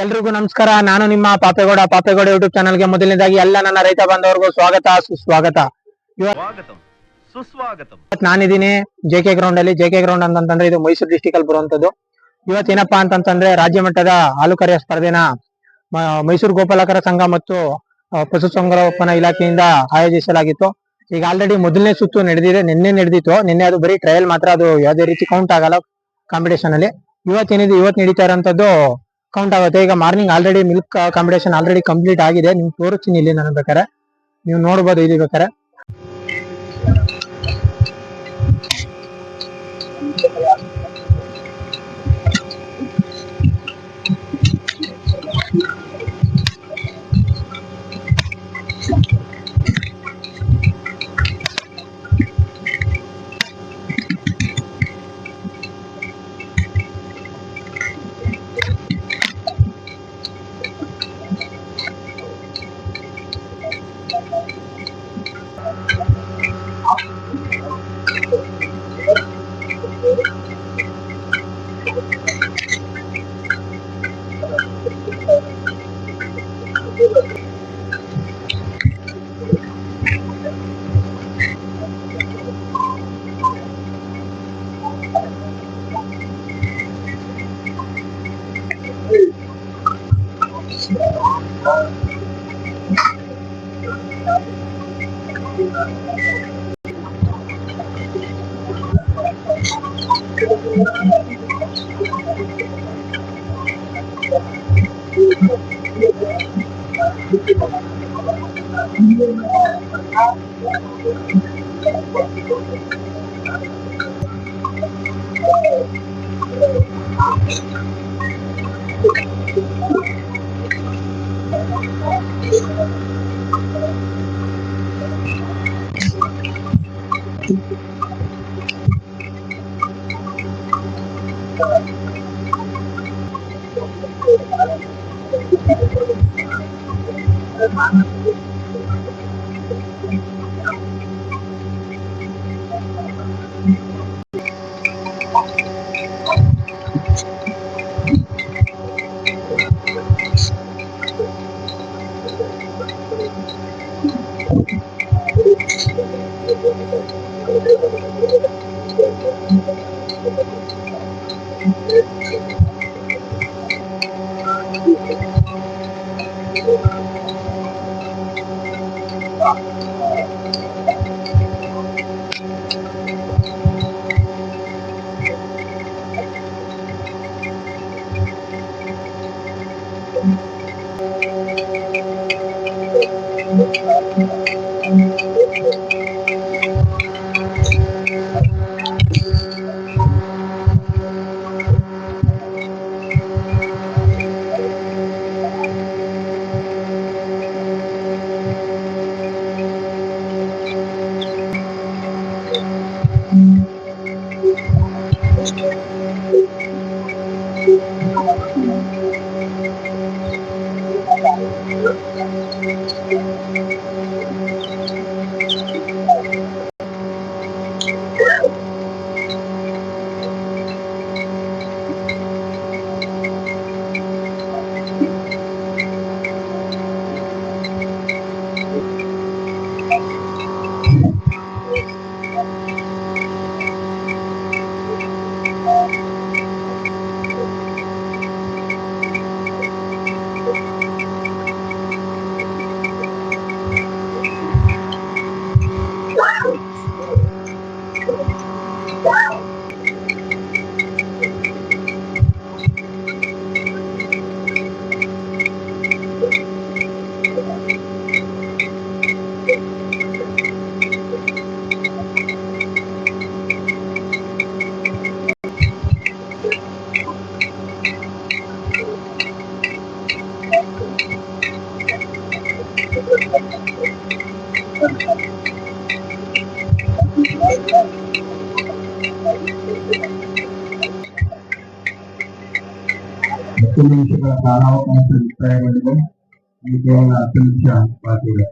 ಎಲ್ರಿಗೂ ನಮಸ್ಕಾರ. ನಾನು ನಿಮ್ಮ ಪಾಪೇಗೌಡ ಯೂಟ್ಯೂಬ್ ಚಾನಲ್ಗೆ ಮೊದಲನೇದಾಗಿ ಎಲ್ಲ ನನ್ನ ರೈತ ಬಾಂಧವರಿಗೂ ಸ್ವಾಗತ ಸುಸ್ವಾಗತ. ಇವತ್ತು ನಾನಿದ್ದೀನಿ ಜೆಕೆ ಗ್ರೌಂಡ್ ಅಲ್ಲಿ. ಜೆಕೆ ಗ್ರೌಂಡ್ ಅಂತಂದ್ರೆ ಇದು ಮೈಸೂರು ಡಿಸ್ಟಿಕ್ ಅಲ್ಲಿ ಬರುವಂತದ್ದು. ಇವತ್ತೇನಪ್ಪಾ ಅಂತಂದ್ರೆ ರಾಜ್ಯ ಮಟ್ಟದ ಹಾಲು ಕರೆಯ ಸ್ಪರ್ಧೆನ ಮೈಸೂರು ಗೋಪಾಲಕರ ಸಂಘ ಮತ್ತು ಪಶುಸಂಗೋಪನಾ ಇಲಾಖೆಯಿಂದ ಆಯೋಜಿಸಲಾಗಿತ್ತು. ಈಗ ಆಲ್ರೆಡಿ ಮೊದಲನೇ ಸುತ್ತು ನಡೆದಿದೆ, ನಿನ್ನೆ ನಡೆದಿತ್ತು. ನಿನ್ನೆ ಅದು ಬರೀ ಟ್ರಯಲ್ ಮಾತ್ರ, ಅದು ಯಾವುದೇ ರೀತಿ ಕೌಂಟ್ ಆಗಲ್ಲ ಕಾಂಪಿಟೇಷನ್ ಅಲ್ಲಿ. ಇವತ್ತು ನಡೀತಾ ಇರೋಂಥದ್ದು ಕೌಂಟ್ ಆಗುತ್ತೆ. ಈಗ morning already milk competition already complete ಆಗಿದೆ. ನಿಮ್ಗೆ ತೋರಿಸ್ತೀನಿ ಇಲ್ಲಿ ನಾನು ಬೇಕಾರೆ, ನೀವು ನೋಡ್ಬೋದು ಇಲ್ಲಿ ಬೇಕಾರೆ. ನಿಮಿಷಗಳ ಕಾಲಾವಕಾಶ ಮುಕ್ತಾಯಗೊಂಡಿದೆ. ಈ ಕೇವಲ 10 ನಿಮಿಷ ಬಾಕಿ ಇದೆ.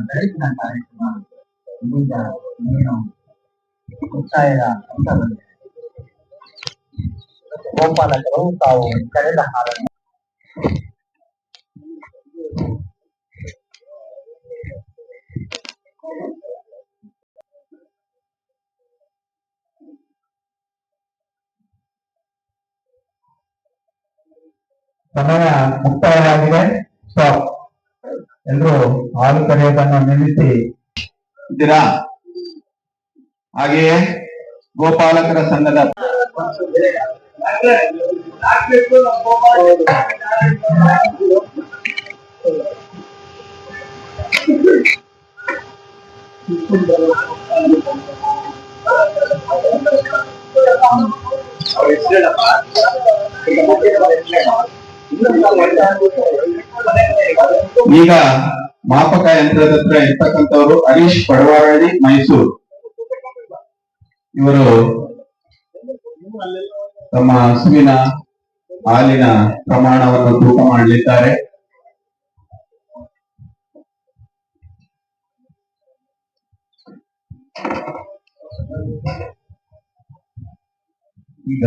ಬೆಳಕಿನ ಕಾರ್ಯಕ್ರಮ ಇದೀಗ ಇನ್ನೇನು ಮುಕ್ತಾಯದ ಹಂತ ಬಂದಿದೆ. ಗೋಪಾಲಕರು ತಾವು ಕಳೆದ ಹಾಡನ್ನು ಸಮಯ ಮುಕ್ತಾಯವಾಗಿದೆ. ಸ್ಟಾಪ್. ಎಲ್ಲರೂ ಹಾಲು ಕರೆಯೋದನ್ನು ನಿಲ್ಲಿಸಿ ಇದ್ದೀರಾ? ಹಾಗೆಯೇ ಗೋಪಾಲಕರ ಸಂಘದ ಈಗ ಮಾಪಕ ಯಂತ್ರದ ಹತ್ರ ಇರ್ತಕ್ಕಂಥವ್ರು ಹರೀಶ್ ಪಡವಾರಳ್ಳಿ, ಮೈಸೂರು. ಇವರು ತಮ್ಮ ಹಸುವಿನ ಹಾಲಿನ ಪ್ರಮಾಣವನ್ನು ತೂಕ ಮಾಡಲಿದ್ದಾರೆ. ಈಗ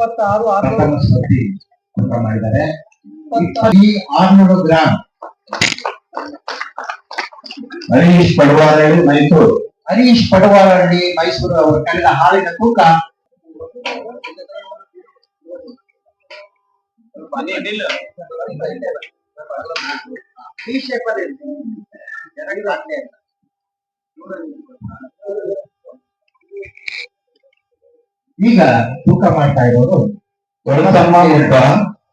26 ತೂಕ ಮಾಡಿದ್ದಾರೆ. 600 ಗ್ರಾಂ. ಹರೀಶ್ ಪಡವಾರಳ್ಳಿ, ಮೈಸೂರು. ಹರೀಶ್ ಪಡವಾರಳ್ಳಿ, ಮೈಸೂರು ಅವರು ಕಳೆದ ಹಾಲಿನ ತೂಕ ಈಗ ತೂಕ ಮಾಡ್ತಾ ಇರೋರು ದೊಡ್ಡಮ್ಮ ಮುಟ್ಟ,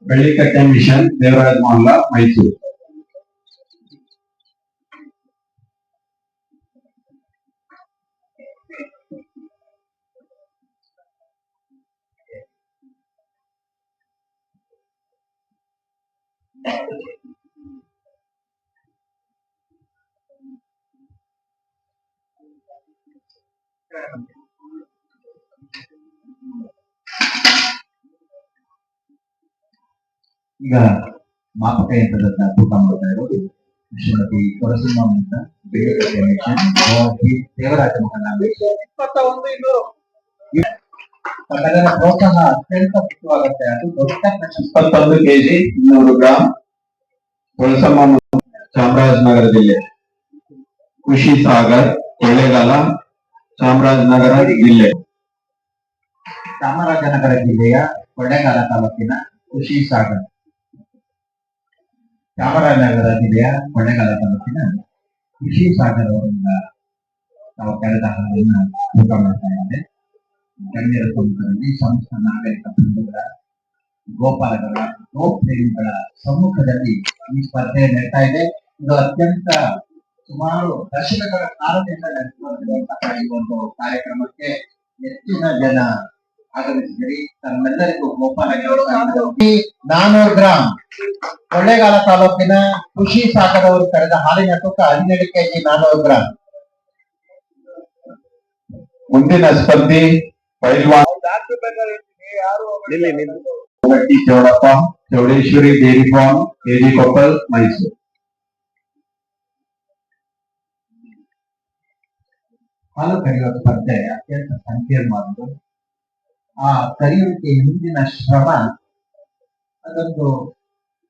ಬೆಳ್ಳಿಕಟ್ಟೆ ಮಿಷನ್, ದೇವರಾಜ ಮಹಲ್ಲ, ಮೈಸೂರು. ಈಗ ಮಾಪಕ ಯಂತ್ರದ ತೂಕ ಮಾಡ್ತಾ ಇರೋದು ಶ್ರೀಮತಿ ಕೊರಸಿಂಹ ಮುಟ್ಟ, ಬೆಳ್ಳಿಕಟ್ಟೆ ಮಿಷನ್, ದೇವರಾಜ ಮಹಲ್ಲ, ಪ್ರೋತ್ಸಾಹ ಅತ್ಯಂತ ಮುಖ್ಯವಾಗುತ್ತೆ. ಅದು ದೊಡ್ಡ 21 ಕೆಜಿ 200 ಗ್ರಾಂ. ಕೊಳಸಮ್ಮ, ಚಾಮರಾಜನಗರ ಜಿಲ್ಲೆ. ಖುಷಿ ಸಾಗರ್, ಕೊಳ್ಳೇಗಾಲ, ಚಾಮರಾಜನಗರ ಜಿಲ್ಲೆ. ಚಾಮರಾಜನಗರ ಜಿಲ್ಲೆಯ ಕೊಳ್ಳೇಗಾಲ ತಾಲೂಕಿನ ಖುಷಿ ಸಾಗರ್, ಚಾಮರಾಜನಗರ ಜಿಲ್ಲೆಯ ಕೊಳ್ಳೇಗಾಲ ತಾಲೂಕಿನ ಖುಷಿ ಸಾಗರ್ ಅವರಿಂದ ನಾವು ಕಳೆದ ಹಾಲನ್ನ ತೂಕ ಮಾಡ್ತಾ ಇದ್ದೇವೆ. ಗಣ್ಯರ ಸಮ್ಮುಖದಲ್ಲಿ ಸಂಸ್ಥೆ ನಾಗರಿಕ ಬಂಧುಗಳ, ಗೋಪಾಲಕರ, ಗೋಪ್ರೇಮಿಗಳ ಸಮ್ಮುಖದಲ್ಲಿ ಈ ಸ್ಪರ್ಧೆ ನಡೀತಾ ಇದೆ. ಇದು ಅತ್ಯಂತ ಸುಮಾರು ದಶಕಗಳ ಕಾಲದಿಂದ ನಡೆಸುವಂತಹ ಈ ಒಂದು ಕಾರ್ಯಕ್ರಮಕ್ಕೆ ಹೆಚ್ಚಿನ ಜನ ಆಗಮಿಸಿದ್ರಿ. ತಮ್ಮೆಲ್ಲರಿಗೂ ಗೋಪಾಲಕರ 400 ಗ್ರಾಂ. ಕೊಳ್ಳೇಗಾಲ ತಾಲೂಕಿನ ಖುಷಿ ಸಾಗರ್ ಅವರು ಕಳೆದ ಹಾಲಿನ ತೂಕ 12 ಕೆಜಿ 400 ಗ್ರಾಂ. ಮುಂದಿನ ಸ್ಪರ್ಧಿ ಪೈಲ್ವಾನ್ ಚೌಡಪ್ಪ, ಚೌಡೇಶ್ವರಿ ಡೇರಿ ಫಾರ್ಮ್, ಕೆಜಿ ಕೊಪ್ಪಲ್, ಮೈಸೂರು. ಹಾಲು ಕರೆಯುವ ಸ್ಪರ್ಧೆ ಅತ್ಯಂತ ಸಂಕೀರ್ಣವಾದ್ದು. ಆ ಕರೆಯುವಿಕೆ ಹಿಂದಿನ ಶ್ರಮ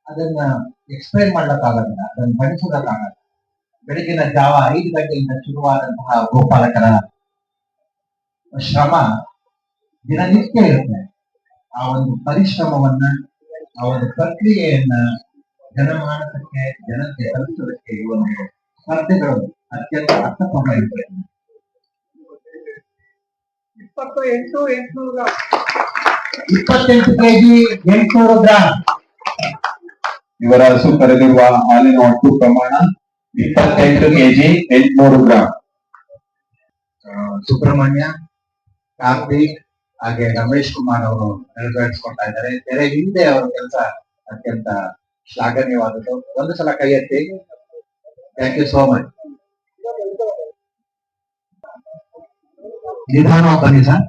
ಅದನ್ನ ಎಕ್ಸ್ಪ್ಲೈನ್ ಮಾಡ್ಲಿಕ್ಕಾಗಲ್ಲ, ಅದನ್ನ ಬಡಿಸೋದಕ್ಕಾಗಲ್ಲ. ಬೆಳಗಿನ ಜಾವ 5 ಗಂಟೆಯಿಂದ ಶುರುವಾದಂತಹ ಗೋಪಾಲಕರ ಶ್ರಮ ದಿನನಿತ್ಯ ಇರುತ್ತೆ. ಆ ಒಂದು ಪರಿಶ್ರಮವನ್ನ, ಆ ಒಂದು ಪ್ರಕ್ರಿಯೆಯನ್ನ ಜನಮಾನಸಕ್ಕೆ ಜನತೆ ತಲುಪಿಸುವುದಕ್ಕೆ ಈ ಒಂದು ಸ್ಪರ್ಧೆಗಳು ಅತ್ಯಂತ ಅರ್ಥಪೂರ್ಣವಾಗಿವೆ. 28 ಕೆಜಿ 800 ಗ್ರಾಂ. ಇವರ ಕರೆದಿರುವ ಹಾಲಿನ ಒಟ್ಟು ಪ್ರಮಾಣ 28 ಕೆಜಿ 800 ಗ್ರಾಂ. ಸುಬ್ರಹ್ಮಣ್ಯ, ಕಾರ್ತಿಕ್ ಹಾಗೆ ರಮೇಶ್ ಕುಮಾರ್ ಅವರು ನೆರವೇರಿಸಿಕೊಳ್ತಾ ಇದ್ದಾರೆ. ತೆರೆ ಹಿಂದೆ ಅವರ ಕೆಲಸ ಅತ್ಯಂತ ಶ್ಲಾಘನೀಯವಾದದ್ದು. ಒಂದು ಸಲ ಕೈ ಎತ್ತಿ. Thank you so much. ನಿಧಾನವಾಗಿ ಬನ್ನಿ ಸರ್,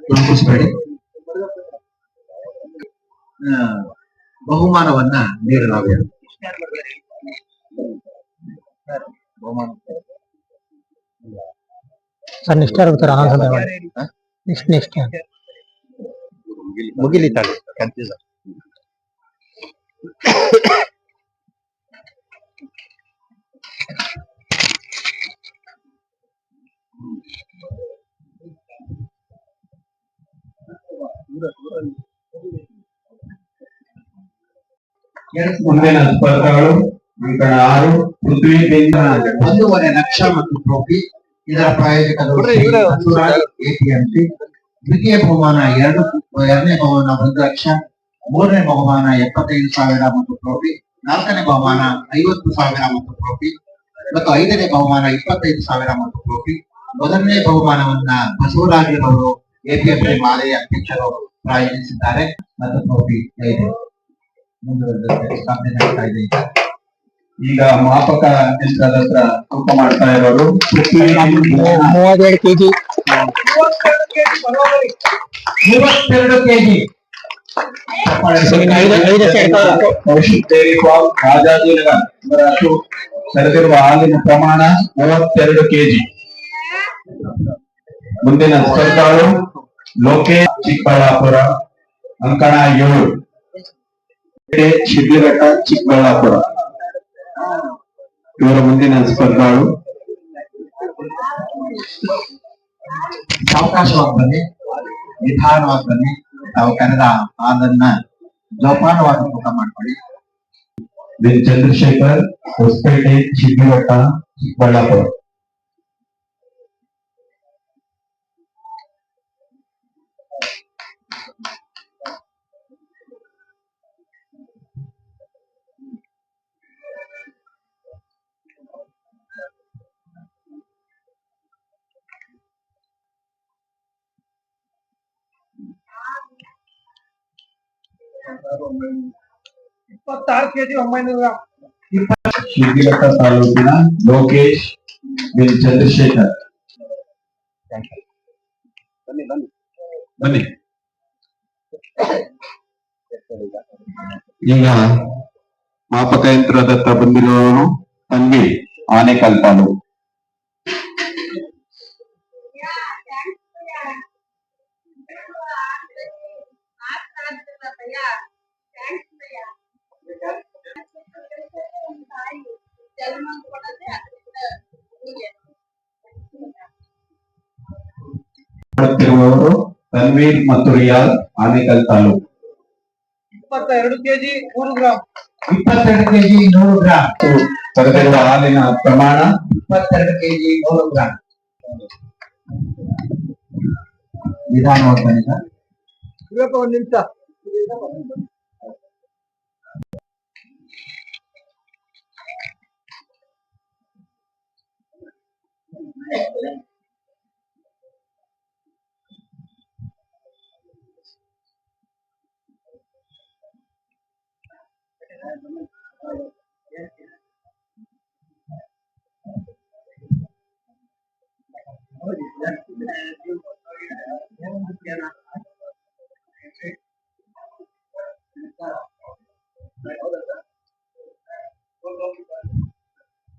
ತುಳುಕಿಸ್ಬೇಡಿ. ಬಹುಮಾನವನ್ನ ನೀಡಲಾಗಿದೆ. ಸರ್ ನೆಕ್ಸ್ಟ್ ಯಾರು ಬರ್ತಾರೆ? ನೆಕ್ಸ್ಟ್ ಮುಗಿಲಿ ತಾಳಿ ಕನ್ಫ್ಯೂಸ್. ಮುಂದಿನ ಸ್ಪರ್ಧೆಗಳು ಅಂಕಣ 6 ಪೃಥ್ವಿ 1.5 ಲಕ್ಷ ಮತ್ತು ಟ್ರೋಫಿ. ಇದರ ಪ್ರಾಯೋಜಕರು ಎಪಿಎಂಸಿ. ದ್ವಿತೀಯ ಬಹುಮಾನ ಎರಡನೇ ಬಹುಮಾನ 1 ಲಕ್ಷ, ಮೂರನೇ ಬಹುಮಾನ 75,000 ಮತ್ತು ಟ್ರೋಫಿ, ನಾಲ್ಕನೇ ಬಹುಮಾನ 50,000 ಮತ್ತು ಟ್ರೋಫಿ ಮತ್ತು ಐದನೇ ಬಹುಮಾನ 25,000 ಮತ್ತು ಟ್ರೋಫಿ. ಮೊದಲನೇ ಬಹುಮಾನವನ್ನ ಬಸವರಾಜರವರು ಎಪಿಎಂಸಿ ಮಾಲೆಯ ಅಧ್ಯಕ್ಷರು ಪ್ರಾಯೋಜಿಸಿದ್ದಾರೆ ಮತ್ತು ಟ್ರೋಫಿ ಇದೆ. ಸ್ಥಾಪನೆ ಆಗ್ತಾ ಇದೆ. ಈಗ ಮಾಪಕ ಯಂತ್ರದ ಹತ್ರ ತೂಕ ಮಾಡ್ತಾ ಇರೋರು 32 KG 32 KG. Kaushik dairy farm Rajajinagar ಇವರ ಕರೆದಿರುವ ಹಾಲಿನ ಪ್ರಮಾಣ 32 ಕೆಜಿ. ಮುಂದಿನ ಸ್ಪರ್ಧಾಳು ಲೋಕೇಶ್ ಚಿಕ್ಕಬಳ್ಳಾಪುರ ಅಂಕಣ 7, ಶಿಡ್ಲಘಟ್ಟ ಚಿಕ್ಕಬಳ್ಳಾಪುರ ಇವರ ಮುಂದಿನ ಸ್ಪರ್ಧಾಳು. ಸಾವಕಾಶವಾಗಿ ಬನ್ನಿ, ನಿಧಾನವಾಗಿ ಬನ್ನಿ. ತಾವು ಕರೆದ ಹಾಲನ್ನ ಜೋಪಾನವಾಗಿ ಊಟ ಮಾಡ್ಕೊಳ್ಳಿ. ಚಂದ್ರಶೇಖರ್ ಹೊಸಪೇಟೆ ಶಿಡ್ಲಘಟ್ಟ ಚಿಕ್ಕಬಳ್ಳಾಪುರ. ಶಿಡ್ಲಘಟ್ಟ ತಾಲೂಕಿನ ಲೋಕೇಶ್ ಬಿನ್ ಚಂದ್ರಶೇಖರ್. ಬನ್ನಿ. ಈಗ ಮಾಪಕ ಯಂತ್ರದತ್ತ ಬಂದಿರುವವರು ತನ್ವಿ ಆನೇಕಲ್ ತಾಲೂಕು. ಮಾಡುತ್ತಿರುವವರು ತನ್ವೀರ್ ಮತ್ತು Riyaz Anekal taluk. 22 KG 100 gram. 22 KG 100 gram. ಕರೆದಿರುವ ಹಾಲಿನ ಪ್ರಮಾಣ 22 ಕೆಜಿ 100 ಗ್ರಾಂ. ನಿಧಾನವಾಗಿ ಬನ್ನಿ ಸರ್. ಒಂದು ನಿಮಿಷ.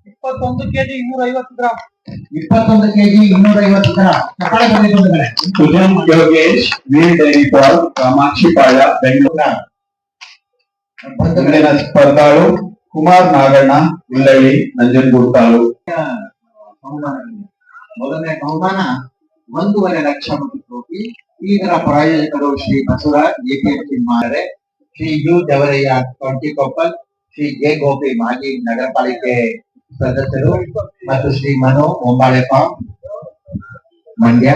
ಇಪ್ಪತ್ತೊಂದು ಕೆಜಿ 250 ಗ್ರಾಂ. 21 KG 250 gram. ಚಪ್ಪಾಳೆ ಬಂದಿದೆ. ಸುಜನ್ ಯೋಗೇಶ್ ವೀರ್ ಡೈರಿ ಫಾರ್ಮ್ ಕಾಮಾಕ್ಷಿಪಾಳ್ಯ ಬೆಂಗಳೂರು. ಮುಂದಿನ ಸ್ಪರ್ಧಾಳು ಕುಮಾರ್ ನಾಗಣ್ಣ ಉಳ್ಳಳ್ಳಿ ನಂಜನಗೂಡು ತಾಲೂಕು. ಮೊದಲನೇ ಬಹುಮಾನ 1.5 ಲಕ್ಷ ಮತ್ತು ಟ್ರೋಫಿ. ಇದರ ಪ್ರಾಯೋಜಕರು ಶ್ರೀ ಬಸವರಾಜ್ ಎಪಿಎಂಸಿ ಮಾರೆ, ಶ್ರೀ ಯು ದೇವರಯ್ಯ 20 ಕೊಪ್ಪಲ್, ಶ್ರೀ ಜೆ ಗೋಪಿ ಮಾಜಿ ನಗರ ಪಾಲಿಕೆ ಸದಸ್ಯರು ಮತ್ತು ಶ್ರೀ ಮನು ಒಂಬಾಳೆಪ್ಪ ಮಂಡ್ಯ.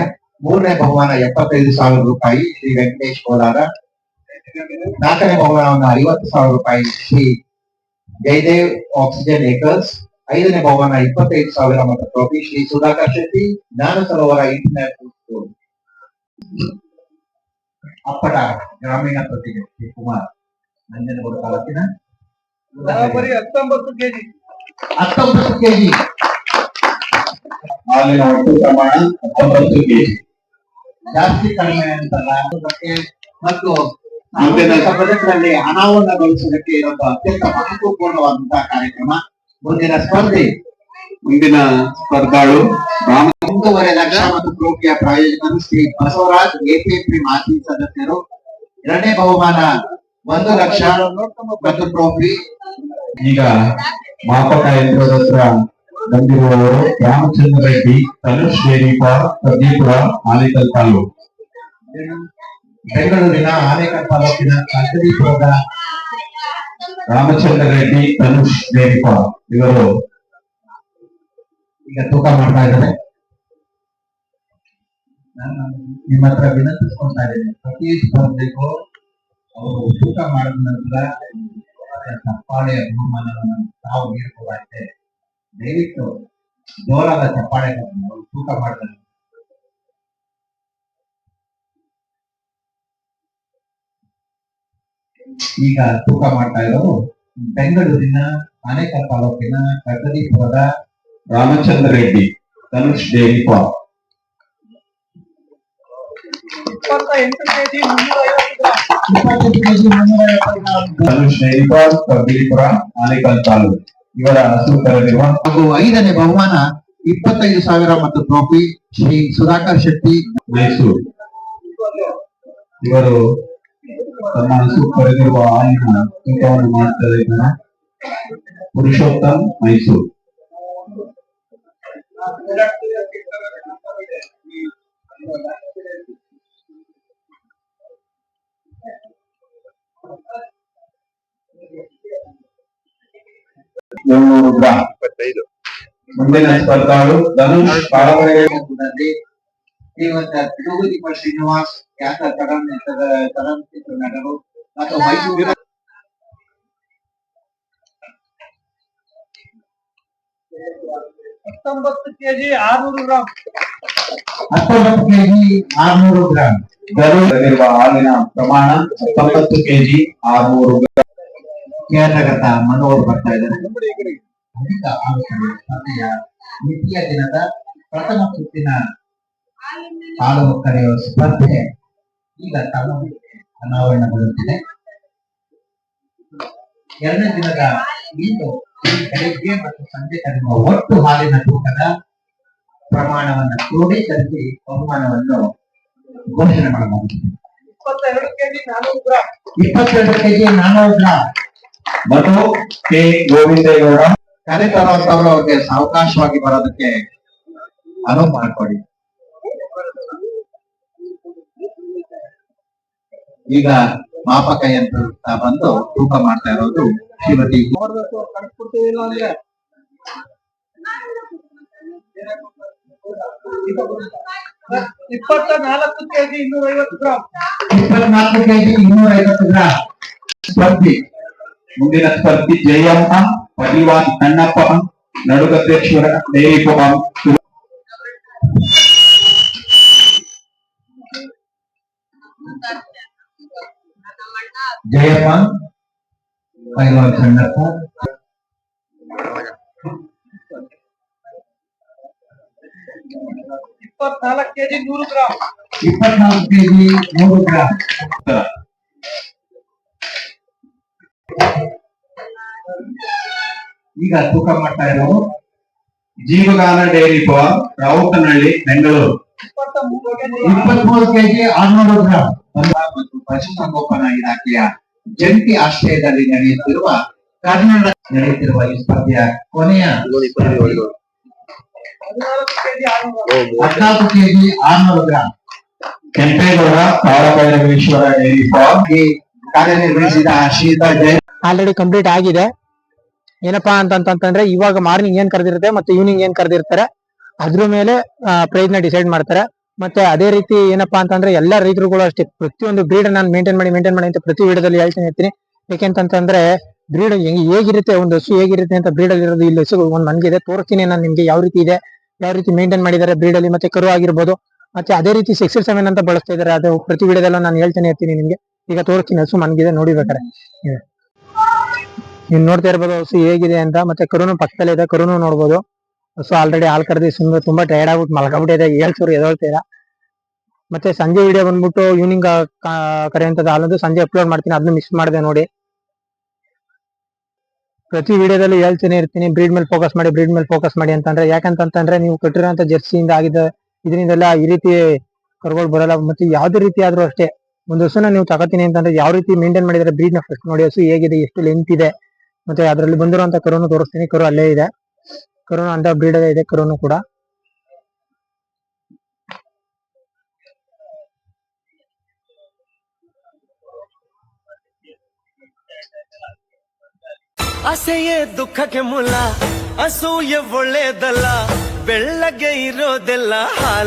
ಮೂರನೇ ಬಹುಮಾನ 75,000 ರೂಪಾಯಿ ಶ್ರೀ ವೆಂಕಟೇಶ್ ಕೋಲಾರ. ನಾಲ್ಕನೇ ಬಹುಮಾನವನ್ನು 50,000 ರೂಪಾಯಿ ಶ್ರೀ ಜಯದೇವ್ ಆಕ್ಸಿಜನ್ ಏಕರ್ಸ್. ಐದನೇ ಬಹುಮಾನ 25,000 ಮತ್ತು ಟ್ರೋಫಿ ಶ್ರೀ ಸುಧಾಕರ್ ಶೆಟ್ಟಿ ಜ್ಞಾನ ಸರೋವರ ಇಂಟರ್ನ್ಯಾಷನಲ್ ಸ್ಕೂಲ್. ಅಪ್ಪಟ ಗ್ರಾಮೀಣ ಪ್ರತಿಭೆ ಶ್ರೀ ಕುಮಾರ್ ನಂಜನಗೂಡು ತಾಲೂಕಿನ 19 ಕೆಜಿ. ಹಾಲಿನ ಒಟ್ಟು ಪ್ರಮಾಣ 19 ಕೆಜಿ. ಜಾಸ್ತಿ ಕಡಿಮೆ ಅಂತಲ್ಲ ಮತ್ತು ಸಾರ್ವಜನಿಕ ಬದುಕಿನಲ್ಲಿ ಹಣವನ್ನು ಗಳಿಸುವುದಕ್ಕೆ ಇರುವ ಅತ್ಯಂತ ಮಹತ್ವಪೂರ್ಣವಾದಂತಹ ಕಾರ್ಯಕ್ರಮ. ಮುಂದಿನ ಸ್ಪರ್ಧಾಳು ಒಂದೂವರೆ ಲಕ್ಷ ಮತ್ತು ಟ್ರೋಫಿಯ ಪ್ರಾಯೋಜಕರು ಶ್ರೀ ಬಸವರಾಜ್ ಎಪಿಎಂಪಿ ಮಾಜಿ ಸದಸ್ಯರು. ಎರಡನೇ ಬಹುಮಾನ 1 ಲಕ್ಷ ಮತ್ತು ಟ್ರೋಫಿ. ಈಗ ಮಾಪಕ ಯಂತ್ರದ ಹತ್ರ ಬಂದಿರುವವರು ರಾಮಚಂದ್ರ ರೆಡ್ಡಿ, ತನುಷ್ ಡೇರಿ ಫಾರ್ಮ್, ಪ್ರದೀಪುರ, ಆನೇಕಲ್ ತಾಲೂಕು. ಬೆಂಗಳೂರಿನ ಆನೇಕಲ್ ತಾಲೂಕಿನ ಪ್ರದೀಪುರದ ರಾಮಚಂದ್ರ ರೆಡ್ಡಿ, ತನುಷ್ ಡೇರಿ ಫಾರ್ಮ್ ಇವರು ಈಗ ತೂಕ ಮಾಡ್ತಾ ಇದ್ದಾರೆ. ನಾನು ನಿಮ್ಮ ಹತ್ರ ವಿನಂತಿಸ್ಕೊಳ್ತಾ ಇದ್ದೇನೆ, ಪ್ರತಿ ಸ್ಪರ್ಧೆಗೂ ಅವರು ತೂಕ ಮಾಡಿದ ನಂತರ ಚಪ್ಪಾಳೆ ಬಹುಮಾನವನ್ನು ತಾವು ನೀಡಬಹುದಾಗಿದೆ. ದಯವಿಟ್ಟು ಜೋರಾದ ಚಪ್ಪಾಳೆ ತೂಕ ಮಾಡಿದ ಈಗ ತೂಕ ಮಾಡ್ತಾ ಇರೋರು ಬೆಂಗಳೂರಿನ ಆನೇಕಲ್ ತಾಲೂಕಿನ ಪ್ರಗತಿಪುರದ Ramachandra Reddy, Tanush dairy farm. 28 KG 350 Tanush dairy farm, Pradeepura, Anekal taluk ಇವರ ಹಸು ಕರೆದಿರುವ ಹಾಗೂ ಐದನೇ ಬಹುಮಾನ 25,000 ಮತ್ತು ಟ್ರೋಫಿ ಶ್ರೀ ಸುಧಾಕರ್ ಶೆಟ್ಟಿ ಮೈಸೂರು. ಇವರು ತಮ್ಮ ಹಸು ಕರೆದಿರುವ ಹಾಲಿನ ತೂಕವನ್ನು ಮಾಡ್ತಾ ಇದ್ದಾರೆ. ಪುರುಷೋತ್ತಮ್, ಮೈಸೂರು. ಗ್ರಾಂ. ಮುಂದಿನ ಸ್ಪರ್ಧಾಳು ಧನುಷ್ ಪಾಲಕರಿಗೆ ಶ್ರೀನಿವಾಸ್ ಖ್ಯಾತ ಚಲನಚಿತ್ರ ನಟರು ಮತ್ತು ಮೈಸೂರಿನ 19 KG 600 gram. 19 KG 600 gram. Dhanush ಹಾಲಿನ ಪ್ರಮಾಣ 19 ಕೆಜಿ 600 ಗ್ರಾಂ. ಕೇರಳದ ಮನೋಹರ್ ಬರ್ತಾ ಇದ್ದಾರೆ. ಅಧಿಕ ಆಲೋಚನೆ ಸ್ಪರ್ಧೆಯ ದ್ವಿತೀಯ ದಿನದ ಪ್ರಥಮ ಸುತ್ತಿನ ಹಾಲು ಕರೆಯುವ ಸ್ಪರ್ಧೆ ಈಗ ಅನಾವರಣಗೊಳ್ಳುತ್ತಿದೆ. ಎರಡನೇ ದಿನದ ಇಂದು ಬೆಳಿಗ್ಗೆ ಮತ್ತು ಸಂಜೆ ಕರೆಯುವ ಒಟ್ಟು ಹಾಲಿನ ತೂಕದ ಪ್ರಮಾಣವನ್ನು ಕ್ರೋಢೀಕರಿಸಿ ಬಹುಮಾನವನ್ನು ಘೋಷಣೆ ಮಾಡಲಾಗಿದೆ. 22 ಕೆಜಿ 400 ಗ್ರಾಂ. 22 KG 400 gram. ಮತ್ತು ಕೆ ಗೋವಿಂದೇಗೌಡ ಕರೆತರುವಂತವರು ಅವ್ರಿಗೆ ಸಾವಕಾಶವಾಗಿ ಬರೋದಕ್ಕೆ ಅನುವು ಮಾಡಿಕೊಡಿ. ಈಗ ಮಾಪಕ ಯಂತ್ರ ಬಂದು ತೂಕ ಮಾಡ್ತಾ ಇರೋದು Shrimati 24 KG 250 gram. 24 KG 250 gram. ಸ್ಪರ್ಧಿ ಮುಂದಿನ ಸ್ಪರ್ಧಿ ಜಯಮ್ಮ, ಪದಿವಾನ್ ಕಣ್ಣಪ್ಪ, ನಡುಗದ್ದೇಶ್ವರ ಡೇರಿ ಫಾರ್ಮ್. ಜಯಮ್ಮ, ಪೈಲ್ವಾನ್ Kannappa. 24 KG 100 gram. 24 KG 100 gram. ಈಗ ತೂಕ ಮಾಡ್ತಾ ಇರೋರು Jeevagana dairy farm, Rautanahalli, Bengaluru. 23 KG 600 gram. ಮತ್ತು ಪಶುಸಂಗೋಪನಾ ಇಲಾಖೆಯ ಜಂಟಿ ಆಶ್ರಯದಲ್ಲಿ ನಡೆಯುತ್ತಿರುವ ಈ ಸ್ಪರ್ಧೆಯ ಕೊನೆಯ 14 KG 600 gram. Kempegowda, Kalabhairaveshwara dairy farm ಕಾರ್ಯನಿರ್ವಹಿಸಿದ ಶ್ರೀಯುತ ಜಯ ಆಲ್ರೆಡಿ ಕಂಪ್ಲೀಟ್ ಆಗಿದೆ. ಏನಪ್ಪಾ ಅಂತಂತಂದ್ರೆ ಇವಾಗ ಮಾರ್ನಿಂಗ್ ಏನ್ ಕರೆದಿರುತ್ತೆ ಮತ್ತೆ ಈವ್ನಿಂಗ್ ಏನ್ ಕರೆದಿರ್ತಾರೆ ಅದ್ರ ಮೇಲೆ ಪ್ರೈಸ್ ನ ಡಿಸೈಡ್ ಮಾಡ್ತಾರೆ. ಮತ್ತೆ ಅದೇ ರೀತಿ ಏನಪ್ಪಾ ಅಂತಂದ್ರೆ ಎಲ್ಲಾ ರೈತರುಗಳು ಅಷ್ಟೇ ಪ್ರತಿಯೊಂದು ಬ್ರೀಡ್ ನಾನು ಮೇಂಟೈನ್ ಮಾಡಿ ಅಂತ ಪ್ರತಿ ವಿಡಿಯೋದಲ್ಲಿ ಹೇಳ್ತೀನಿ ಇರ್ತೀನಿ. ಯಾಕೆಂತಂದ್ರೆ ಬ್ರೀಡ್ ಹೇಗಿರುತ್ತೆ, ಒಂದು ಹಸು ಹೇಗಿರುತ್ತೆ ಅಂತ ಬ್ರೀಡ್ ಅಲ್ಲಿ ಇರೋದು ಇಲ್ಲಿ ಹಸು ಒಂದ್ ಮನ್ಗಿದೆ ತೋರಿಸ್ತೀನಿ ನಾನು ನಿಮ್ಗೆ ಯಾವ ರೀತಿ ಇದೆ, ಯಾವ ರೀತಿ ಮೇಂಟೈನ್ ಮಾಡಿದ್ದಾರೆ ಬ್ರೀಡ್ ಅಲ್ಲಿ. ಮತ್ತೆ ಕರು ಆಗಿರ್ಬೋದು, ಮತ್ತೆ ಅದೇ ರೀತಿ 6-7 ಅಂತ ಬಳಸ್ತಾ ಇದಾರೆ. ಅದು ಪ್ರತಿ ವಿಡಿಯೋದಲ್ಲ ನಾನು ಹೇಳ್ತಾನೆ ಇರ್ತೀನಿ ನಿಮ್ಗೆ. ಈಗ ತೋರಿಸ್ತೀನಿ ಹಸು ಮನ್ಗಿದೆ ನೋಡಿ ಬೇಕಾರೆ. ನೀವು ನೋಡ್ತಾ ಇರ್ಬೋದು ಹಸು ಹೇಗಿದೆ ಅಂತ. ಮತ್ತೆ ಕರುನು ಪಕ್ಕದಲ್ಲೇ ಇದೆ, ಕರುನು ನೋಡ್ಬೋದು. ಹಸು ಆಲ್ರೆಡಿ ಹಾಲ್ ಕರೆದಿ ಸುಮ್ಮನೆ ತುಂಬಾ ಟೈರ್ಡ್ ಆಗ್ಬಿಟ್ಟು ಮಲ್ಕೊಂಡ್ಬಿಟ್ಟಿದೆ, ಹೇಳ್ಸೋರು ಎದೊಳ್ತೀರಾ. ಮತ್ತೆ ಸಂಜೆ ವಿಡಿಯೋ ಬಂದ್ಬಿಟ್ಟು ಈವ್ನಿಂಗ್ ಕರೆಯುವಂತದ್ದು ಹಾಲೊಂದು ಸಂಜೆ ಅಪ್ಲೋಡ್ ಮಾಡ್ತೀನಿ, ಅದನ್ನು ಮಿಸ್ ಮಾಡಿದೆ ನೋಡಿ. ಪ್ರತಿ ವಿಡಿಯೋದಲ್ಲಿ ಹೇಳ್ತಾನೆ ಇರ್ತೀನಿ ಬ್ರೀಡ್ ಮೇಲೆ ಫೋಕಸ್ ಮಾಡಿ ಅಂತಂದ್ರೆ. ಯಾಕಂತಂದ್ರೆ ನೀವು ಕಟ್ಟಿರೋಂಥ ಜರ್ಸಿಯಿಂದ ಆಗಿದ್ದ ಇದರಿಂದೆಲ್ಲ ಈ ರೀತಿ ಕರುಗಳು ಬರಲ್ಲ. ಮತ್ತೆ ಯಾವ್ದೇ ರೀತಿ ಆದ್ರೂ ಅಷ್ಟೇ ಒಂದು ಹಸುನ ನೀವು ತಗೋತೀನಿ ಅಂತಂದ್ರೆ ಯಾವ ರೀತಿ ಮೇಂಟೈನ್ ಮಾಡಿದ್ರೆ ಬ್ರೀಡ್ ನ ಫಸ್ಟ್ ನೋಡಿ. ಹಸು ಹೇಗಿದೆ, ಎಷ್ಟು ಲೆಂತ್ ಇದೆ, ಮತ್ತೆ ಅದರಲ್ಲಿ ಬಂದಿರುವಂತ ಕರುನು ತೋರಿಸ್ತೀನಿ. ಕರು ಅಲ್ಲೇ ಇದೆ, ಕರುನು ಅಂತ ಬ್ರೀಡ್ ಇದೆ ಕರುನು ಕೂಡ. ಅಸೆಯೇ ದುಃಖಕ್ಕೆ ಮೂಲ, ಅಸೂಯೆ ಒಳ್ಳೇದಲ್ಲ, ಬೆಳ್ಳಗೆ ಇರೋದೆಲ್ಲ ಹಾಲ.